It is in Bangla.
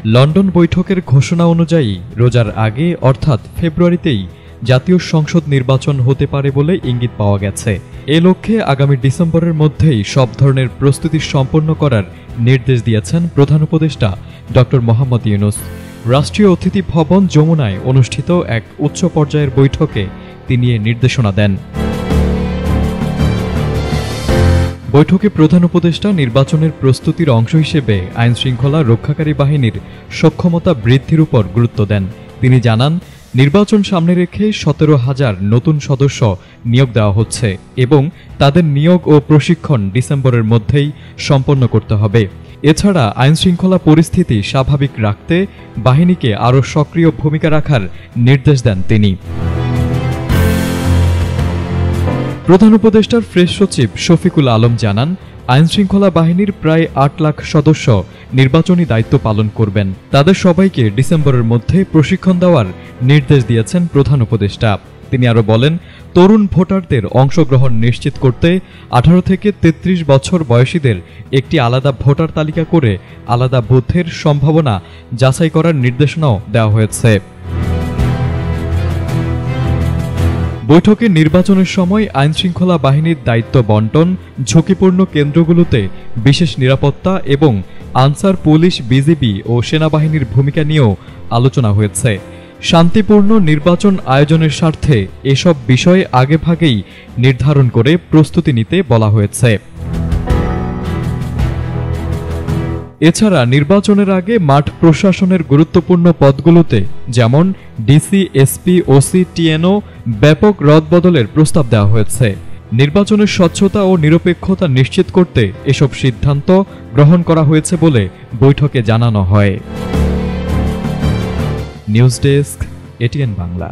লন্ডন বৈঠকের ঘোষণা অনুযায়ী রোজার আগে অর্থাৎ ফেব্রুয়ারিতেই জাতীয় সংসদ নির্বাচন হতে পারে বলে ইঙ্গিত পাওয়া গেছে। এ লক্ষ্যে আগামী ডিসেম্বরের মধ্যেই সব ধরনের প্রস্তুতি সম্পন্ন করার নির্দেশ দিয়েছেন প্রধান উপদেষ্টা ড. মোহাম্মদ ইউনূস। রাষ্ট্রীয় অতিথি ভবন যমুনায় অনুষ্ঠিত এক উচ্চ পর্যায়ের বৈঠকে তিনি এ নির্দেশনা দেন। বৈঠকে প্রধান উপদেষ্টা নির্বাচনের প্রস্তুতির অংশ হিসেবে আইনশৃঙ্খলা রক্ষাকারী বাহিনীর সক্ষমতা বৃদ্ধির উপর গুরুত্ব দেন। তিনি জানান, নির্বাচন সামনে রেখে 17,000 নতুন সদস্য নিয়োগ দেওয়া হচ্ছে এবং তাদের নিয়োগ ও প্রশিক্ষণ ডিসেম্বরের মধ্যেই সম্পন্ন করতে হবে। এছাড়া আইনশৃঙ্খলা পরিস্থিতি স্বাভাবিক রাখতে বাহিনীকে আরও সক্রিয় ভূমিকা রাখার নির্দেশ দেন তিনি। প্রধান উপদেষ্টার প্রেস সচিব শফিকুল আলম জানান, আইনশৃঙ্খলা বাহিনীর প্রায় 8 লাখ সদস্য নির্বাচনী দায়িত্ব পালন করবেন। তাদের সবাইকে ডিসেম্বরের মধ্যে প্রশিক্ষণ দেওয়ার নির্দেশ দিয়েছেন প্রধান উপদেষ্টা। তিনি আরও বলেন, তরুণ ভোটারদের অংশগ্রহণ নিশ্চিত করতে 18 থেকে 33 বছর বয়সীদের একটি আলাদা ভোটার তালিকা করে আলাদা বুথের সম্ভাবনা যাচাই করার নির্দেশনাও দেওয়া হয়েছে। বৈঠকে নির্বাচনের সময় আইনশৃঙ্খলা বাহিনীর দায়িত্ব বন্টন, ঝুঁকিপূর্ণ কেন্দ্রগুলোতে বিশেষ নিরাপত্তা এবং আনসার পুলিশ, বিজিবি ও সেনাবাহিনীর ভূমিকা নিয়েও আলোচনা হয়েছে। শান্তিপূর্ণ নির্বাচন আয়োজনের স্বার্থে এসব বিষয় আগেভাগেই নির্ধারণ করে প্রস্তুতি নিতে বলা হয়েছে। এছাড়া নির্বাচনের আগে মাঠ প্রশাসনের গুরুত্বপূর্ণ পদগুলোতে যেমন ডিসি, এসপি, ওসি, টিএনও ব্যাপক রদবদলের প্রস্তাব দেওয়া হয়েছে। নির্বাচনের স্বচ্ছতা ও নিরপেক্ষতা নিশ্চিত করতে এসব সিদ্ধান্ত গ্রহণ করা হয়েছে বলে বৈঠকে জানানো হয়। News desk, ATN Bangla.